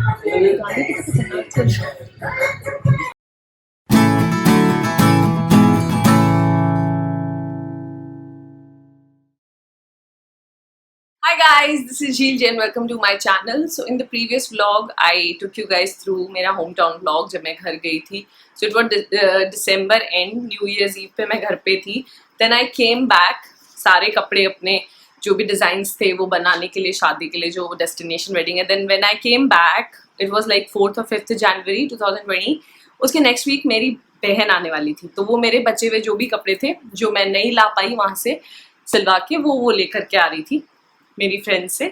गाड़ी की तो खतरनाक चल रहा है। Hi guys, this is Jheel and welcome to my channel. So in the previous vlog, I took you guys through मेरा hometown vlog जब मैं घर गई थी. So it was December end, New Year's Eve पे मैं घर पे थी. Then I came back, सारे कपड़े अपने जो भी designs थे वो बनाने के लिए शादी के लिए जो destination wedding है. Then when I came back, it was like 4th or 5th January 2020. उसके next week मेरी बहन आने वाली थी, तो वो मेरे बचे हुए जो भी कपड़े थे जो मैं नहीं ला पाई वहाँ से सिलवा के वो लेकर के आ रही थी मेरी फ्रेंड से.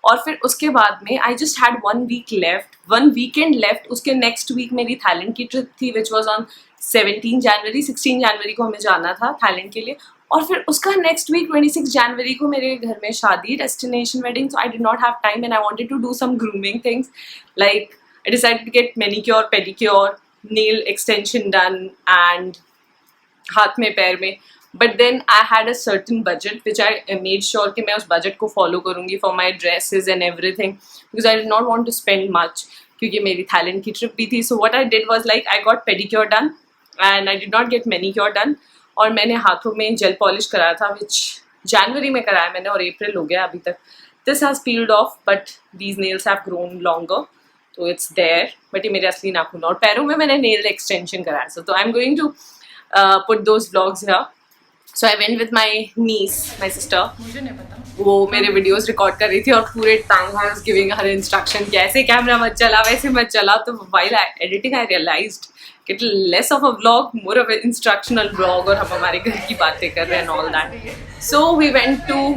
और फिर उसके बाद में I just had 1 week left, 1 weekend left. उसके नेक्स्ट वीक मेरी थाईलैंड की ट्रिप थी विच वॉज ऑन 16 जनवरी को हमें जाना था थाईलैंड के लिए. और फिर उसका नेक्स्ट वीक 26 जनवरी को मेरे घर में शादी, destination wedding. So I did not have time and I wanted to do some grooming things. Like I decided to get manicure, pedicure, nail extension done and हाथ में पैर में. But then I had a certain budget which I made sure कि मैं उस budget को follow करूँगी for my dresses and everything because I did not want to spend much क्योंकि मेरी Thailand की trip भी थी. So what I did was like I got pedicure done and I did not get manicure done. और मैंने हाथों में gel polish कराया था which January में कराया मैंने और April हो गया अभी तक. This has peeled off but these nails have grown longer so it's there. But ये मेरे असली नाखून और पैरों में मैंने nail extension कराया. So I'm going to put those vlogs here. So I went with my niece, my sister. मुझे नहीं पता. वो मेरे वीडियोस रिकॉर्ड कर रही थी और पूरे time I was giving her instruction कि ऐसे कैमरा मत चला, वैसे मत चला. तो व्हाइल एडिटिंग आई रियलाइज्ड कि it less of a vlog, more of an instructional vlog और हम हमारे घर की बातें कर रहे हैं all that. So we went to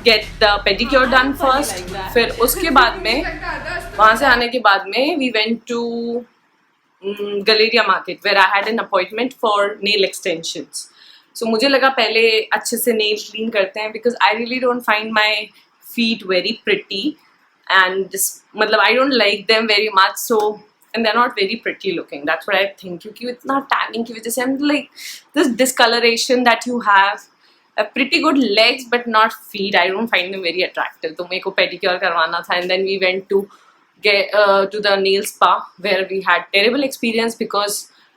get the pedicure done first. फिर उसके बाद में वहाँ से आने के बाद में we went to Galleria Market where I had an appointment for nail extensions. So मुझे लगा पहले अच्छे से नेल क्लीन करते हैं because I really don't find my feet very pretty and just मतलब I don't like them very much, so and they're not very pretty looking. That's what I think क्योंकि इतना tanning की वजह से I'm like this discoloration that you have a pretty good legs but not feet. I don't find them very attractive. तो मेरे को pedicure करवाना था and then we went to get to the nail spa where we had terrible experience because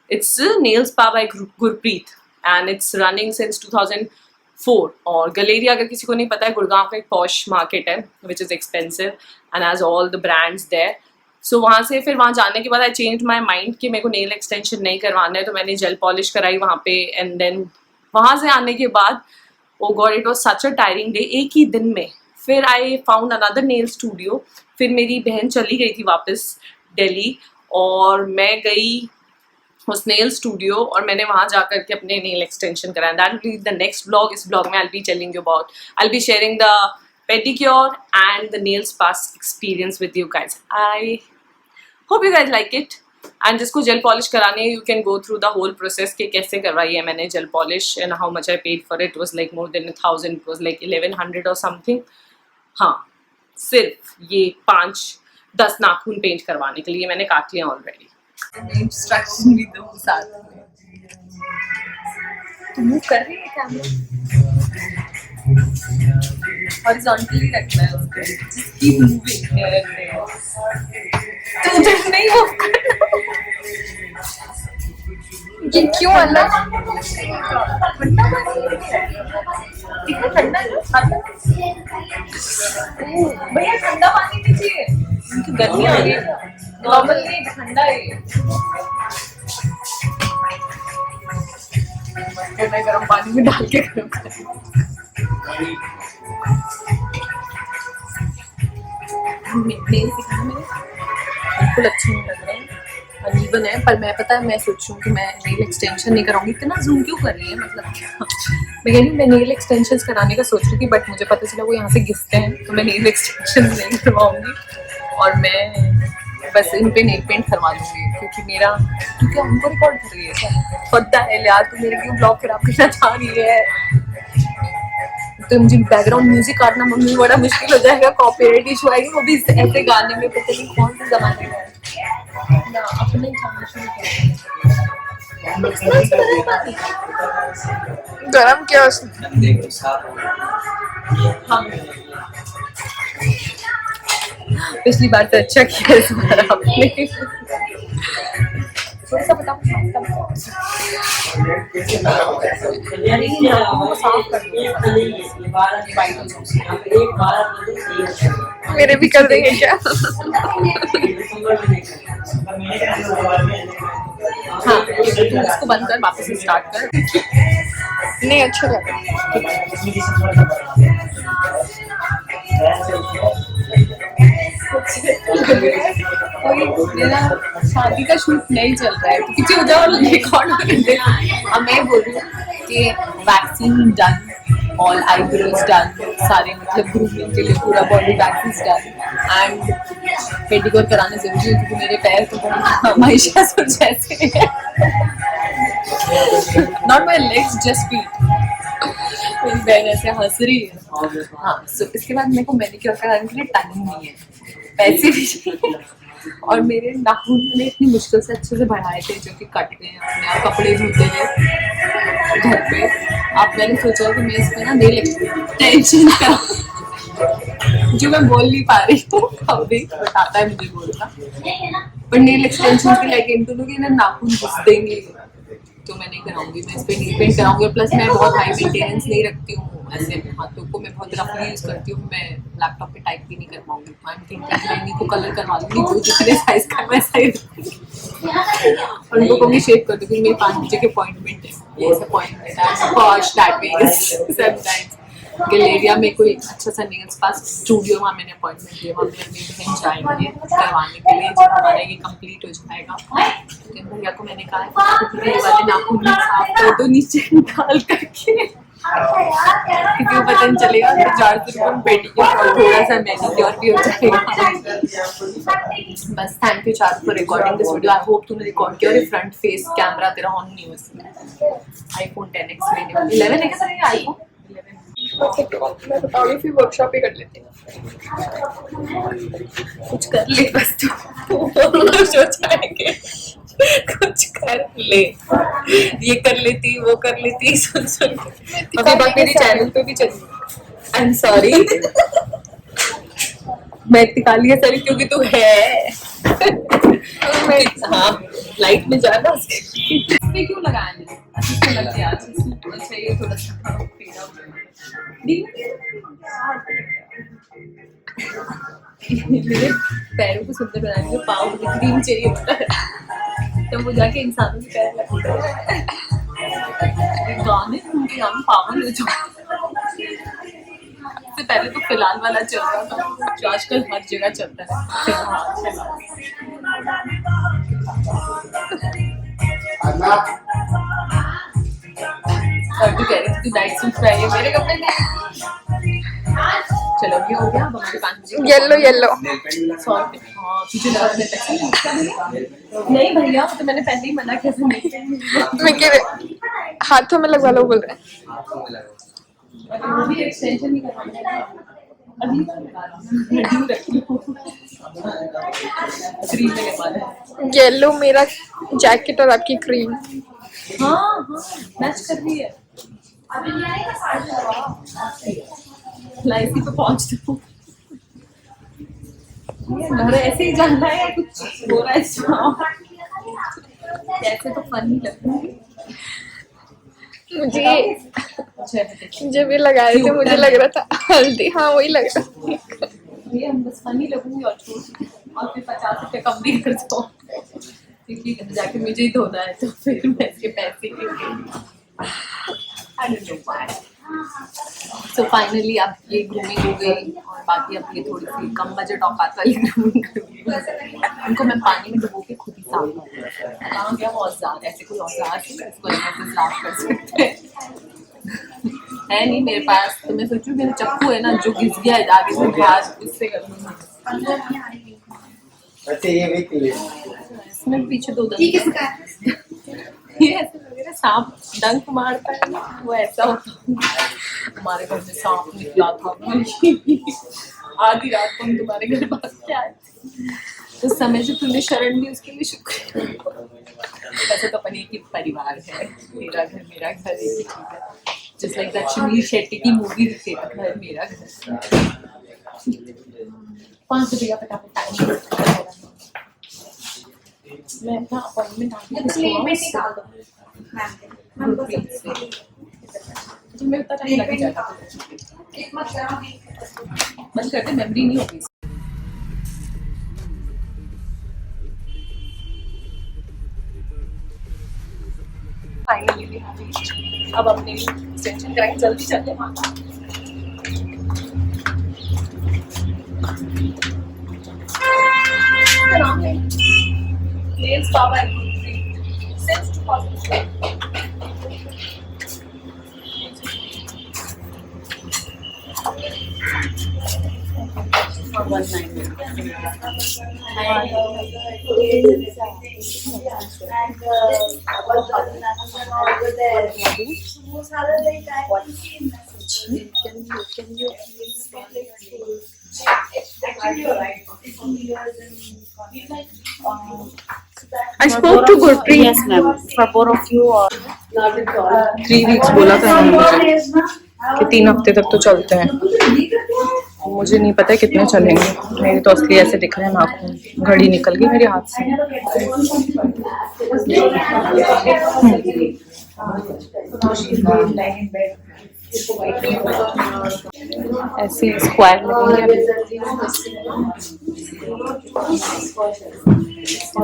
it's a nail spa by Gurpreet. And it's running since 2004. और Galleria अगर किसी को नहीं पता है गुड़गांव का एक पॉश मार्केट है which is expensive and has all the brands there. So वहाँ से फिर वहाँ जाने के बाद I changed my mind कि मेरे को nail extension नहीं करवाना है, तो मैंने gel polish कराई वहाँ पे. And then वहाँ से आने के बाद oh god it was such a tiring day. एक ही दिन में फिर I found another nail studio. फिर मेरी बहन चली गई थी वापस दिल्ली और मैं गई उस नेल स्टूडियो और मैंने वहाँ जाकर के अपने नेल एक्सटेंशन कराया. That will be the next blog. इस ब्लॉग में I be telling you about, I be sharing the pedicure and the nail spa experience with you guys. I hope you guys like it. And जिसको gel polish करानी है you can go through the whole process कि कैसे करवाई है मैंने gel polish and how much I paid for it. Was like more than 1000. It was like 1100 और something. हाँ, सिर्फ ये 5-10 नाखून पेंट करवाने के लिए मैंने काट लिया ऑलरेडी. इंस्ट्रक्शन भी दो साथ में. तो मूव कर रही है कैमरा, हॉरिजॉन्टली रखना है उसको. Just keep moving here and there. तो उधर नहीं मूव करना. ये क्यों अलग ठंडा पानी कितना ठंडा है. भैया ठंडा पानी दीजिए, उनकी गर्मी आ गई. नॉर्मल नहीं ठंडा है. मैं गर्म पानी में डाल के गर्म कर. नेल दिखाना मेरे बिल्कुल अच्छे नहीं लग रहे हैं, अनइवन है. पर मैं पता है मैं सोच रही हूँ कि मैं नेल एक्सटेंशन नहीं कराऊंगी. इतना जूम क्यों कर रही है, मतलब मैं कह रही हूँ मैं नेल एक्सटेंशन कराने का सोच रही थी बट मुझे पता चला वो यहाँ से घिसते हैं तो मैं नेल एक्सटेंशन नहीं करवाऊंगी और मैं बस इन पे नेल पेंट करवा लूँगी क्योंकि हमको रिकॉर्ड कर रही है. पता है यार तू मेरे क्यों ब्लॉग खराब करना चाह रही है. तो मुझे बैकग्राउंड म्यूजिक काटना मम्मी बड़ा मुश्किल हो जाएगा, कॉपीराइट इशू आएगी. वो भी ऐसे गाने में पता नहीं कौन से जमाने में ना अपने गरम क्या पिछली बार तो अच्छा किया इस बार आपने। थोड़ा सा बता मेरे भी कर देंगे क्या? हाँ तू उसको बंद कर, वापस से स्टार्ट कर। नहीं अच्छा लगा। कोई मेरा शादी का शूट नहीं चल रहा है तो पीछे हो जाओ, रिकॉर्ड होने दे। अब मैं बोल रही हूँ कि vaccine done, all eyebrows done, सारे मतलब ग्रूमिंग के लिए पूरा body vaccine done and pedicure कराना जरूरी है क्योंकि मेरे पैर तो बहुत महिषासुर जैसे हैं। Not my legs, just feet. मेरी बहन ऐसे हंस रही है। हाँ सो इसके बाद मेरे को मैनिक्योर कराने के लिए टाइम नहीं है, पैसे भी चाहिए और मेरे नाखून मैंने इतनी मुश्किल से अच्छे से बढ़ाए थे जो कि कट गए हैं अपने आप, कपड़े धोते हुए घर पे। अब मैंने सोचा कि मैं इसमें ना नेल एक्सटेंशन करा, जो मैं बोल नहीं पा रही हूँ अभी, बट आता है मुझे बोलना। पर नेल एक्सटेंशन की लाइक इन दोनों के ना नाखून घुस देंगे तो मैं नहीं कराऊंगी, मैं इस पर नील पेंट कराऊंगी। प्लस मैं बहुत हाई मेंटेनेंस नहीं रखती हूँ ऐसे हाथों को, मैं बहुत रफली यूज करती हूँ, मैं लैपटॉप पे टाइप भी नहीं कर पाऊंगी। आई एम थिंकिंग मैं इन्हीं को कलर करवा लूंगी, जो जितने साइज का मैं साइज और उनको कहूँगी शेप कर दूँगी। मेरी 5 बजे के अपॉइंटमेंट है, ये अपॉइंटमेंट है posh that way sometimes. Galleria में कोई अच्छा सा नेल्स पास स्टूडियो, वहाँ मैंने अपॉइंटमेंट लिया, वहाँ मेरे बहन जाएंगे करवाने के लिए जब हमारा ये कंप्लीट हो जाएगा। तो भैया को मैंने कहा कि ये वाले नाखून साफ कर दो नीचे निकाल करके, क्योंकि वो पता नहीं चलेगा तो 400 रुपये पेडिक्योर और थोड़ा सा मैनिक्योर भी हो जाएगा। बस thank you charge for recording this video. I hope तूने रिकॉर्ड किया और ये फ्रंट फेस कैमरा तेरा ऑन नहीं हो इसमें। आईफोन 10X लेने वाली 11 है क्या? ये आईफोन 11 मैं बताऊंगी फिर वर्कशॉप ही कर लेते हैं। कुछ कर ले बस तू सोचाएंगे कुछ कर ले, ये कर लेती वो कर लेती सुन सुन अभी बात मेरे चैनल पे भी चली। आई एम सॉरी मैं इतनी काली है सॉरी क्योंकि तू है। हाँ लाइट में जाना इसमें क्यों लगाया नहीं? अच्छा लग गया, अच्छा ये थोड़ा सा मेरे पैरों को सुंदर बनाने के पाँव में क्रीम चाहिए होता है तो वो जाके इंसानों के पैर लगते हैं। गाने उनके गाने पागल हो जाओ। इससे पहले तो फिलहाल वाला चल रहा था जो आजकल हर जगह चलता है। और तू कह रही थी तू नाइट सूट पहने, मेरे कपड़े नहीं। चलो ये हो गया हमारे 5 बजे। येलो येलो सॉरी हाँ तुझे लगा मैंने पैसे नहीं भैया तो मैंने पहले ही मना किया था नहीं। मैं कह रही हाथों में लगवा लो बोल रहे हैं। अभी एक्सटेंशन नहीं करवाना है, अभी ड्यू रखी हूँ 3 में लगवाना है। येलो मेरा जैकेट और आपकी क्रीम। हाँ हाँ मैच कर रही है। लाइफ पे पहुँचती हूँ घर ऐसे ही जानना है या कुछ हो रहा है कैसे तो फन ही लगता है मुझे जब ये लगाए थे मुझे लग रहा था हल्दी। हाँ वही लग रहा था ये हम बस फनी लगूंगी और और फिर 50 रुपये कम भी कर दो क्योंकि जाके मुझे ही धोना है तो फिर मैं इसके पैसे क्यों। सो फाइनली अब ये ग्रूमिंग हो गई और बाकी अब ये थोड़ी सी कम बजट औकात वाली ग्रूमिंग उनको मैं पानी में डुबो के खुद ही साफ कर कहाँ गया वो औजार, ऐसे कोई औजार इसको ऐसे साफ कर सकते है नहीं मेरे पास। तो मैं सोचूं मेरा चक्कू है ना जो घिस गया है आगे से घास इससे कर लूँगी। इसमें पीछे 2 दंत ये ऐसे लग रहा है सांप डंक मारता है ना वो ऐसा होता है। हमारे घर में सांप निकला था आधी रात को हम तुम्हारे घर पास क्या आए तो समय से तूने शरण ली उसके लिए शुक्र। वैसे तो अपन एक ही परिवार है, मेरा घर मेरा घर एक ही चीज है। Just like that Sunil Shetty की मूवी थी घर मेरा घर। 5 बजे का फटाफट टाइम। मैं अपना अपॉइंटमेंट आ गया गुरप्रीत से। तुम्हें उतना टाइम लग जाएगा। बंद करते, मेमोरी नहीं होगी। फाइनली अब अपनी एक्सटेंशन कराएंगे, जल्दी चलते हैं। Nails Power and Gurpreet since 2010. I spoke to Gurpreet. Yes, ma'am. For both of you, or 3 weeks बोला था मुझे कि 3 हफ्ते तक तो चलते हैं। मुझे नहीं पता कितने चलेंगे। मेरे तो असली ऐसे दिख रहे हैं नाखून, घड़ी निकल गई मेरे हाथ से। ऐसे स्क्वायर लगेंगे।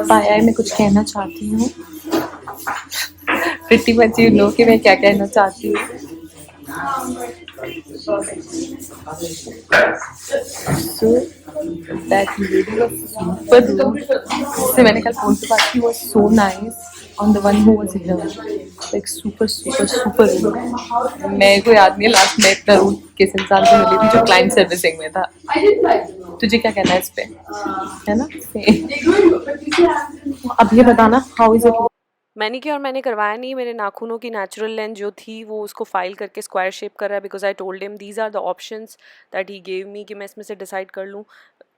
पाया मैं कुछ कहना चाहती हूँ। प्रीटी मच यू नो कि मैं क्या कहना चाहती हूँ। So that lady was super rude. जिससे मैंने कल फोन पे बात की, was so nice on the one who was here, like super rude. मेरे को याद नहीं है लास्ट में इतना रूड किस इंसान से मिली थी जो क्लाइंट सर्विसिंग में था। तुझे क्या कहना है इस पे, है ना? अब ये बताना हाउ इज इट। मैनीक्योर मैंने करवाया नहीं, मेरे नाखूनों की नेचुरल लेंथ जो थी वो उसको फाइल करके स्क्वायर शेप कर रहा है, because I told him these are the options that he gave me कि मैं इसमें से डिसाइड कर लूँ।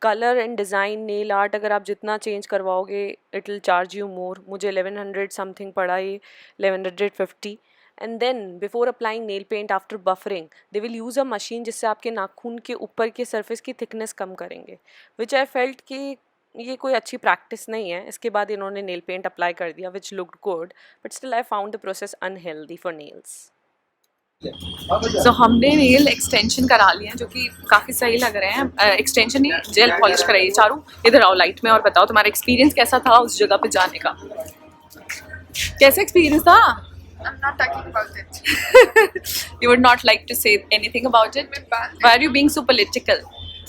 Colour and design, nail art अगर आप जितना चेंज करवाओगे it will charge you more. मुझे 1100 समथिंग पड़ा, ये 1150। And then before applying nail paint after buffering they will use a machine जिससे आपके नाखून के ऊपर के सरफेस की थिकनेस कम करेंगे, विच आई फेल्ट कि ये कोई अच्छी प्रैक्टिस नहीं है। इसके बाद इन्होंने नेल पेंट अप्लाई कर दिया which looked good, but still I found the process unhealthy for nails. So, हमने नेल एक्सटेंशन करा लिए हैं जो कि काफ़ी सही लग रहे हैं। एक्सटेंशन नहीं, जेल पॉलिश कराई है। चारू इधर आओ लाइट में और बताओ तुम्हारा एक्सपीरियंस कैसा था उस जगह पे जाने का। कैसा एक्सपीरियंस था? I'm not talking about it. You would not like to say anything about it? Why are you being so political?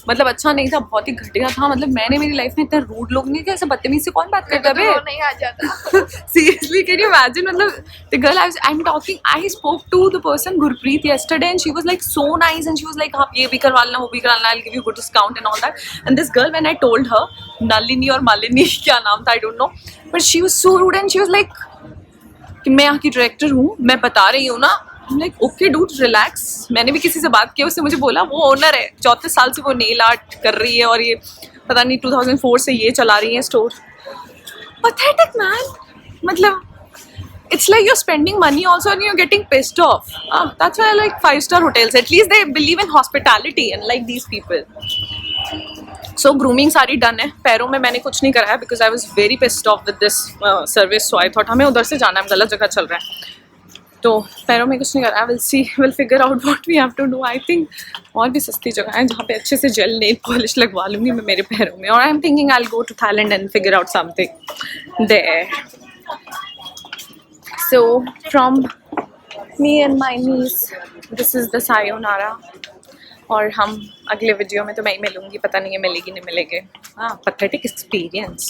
मतलब अच्छा नहीं था, बहुत ही घटिया था। मतलब मैंने मेरी लाइफ में इतना रूड लोग नहीं, ऐसे बदतमीज से कौन बात करता है? नहीं आ जाता। Seriously, can you imagine? मतलब the girl I spoke to the person Gurpreet yesterday and she was like so nice and she was like हाँ ये भी करवा लेना, वो भी करवा लेना, I'll give you good discount and all that. And this girl, when I told her Nalini or Malini क्या नाम था I don't know, but she was so rude and she was like कि मैं यहाँ की डायरेक्टर हूँ, मैं बता रही हूँ ना। Like okay dude relax. मैंने भी किसी से बात की, उसने मुझे बोला वो ओनर है, 34 साल से वो नेल आर्ट कर रही है और ये पता नहीं 2004 से ये चला रही है स्टोर। Pathetic man. मतलब it's like you're spending money also and you're getting pissed off. That's why I like 5-star hotels. At least they believe in hospitality and like these people. So grooming सारी done है। पैरों में मैंने कुछ नहीं कराया because I was very pissed off with this service. So I thought हमें उधर से जाना है, गलत जगह चल रहा है, तो पैरों में कुछ नहीं कराया। We'll figure out what we have to do. I think और भी सस्ती जगह है जहाँ पे अच्छे से जेल नेल पॉलिश लगवा लूँगी मैं मेरे पैरों में। और I'm thinking I'll go to Thailand and figure out something there. So from me and my niece, this is the sayonara. और हम अगले वीडियो में तो मैं ही मिलूँगी, पता नहीं है मिलेगी नहीं मिलेगी। हाँ, pathetic experience.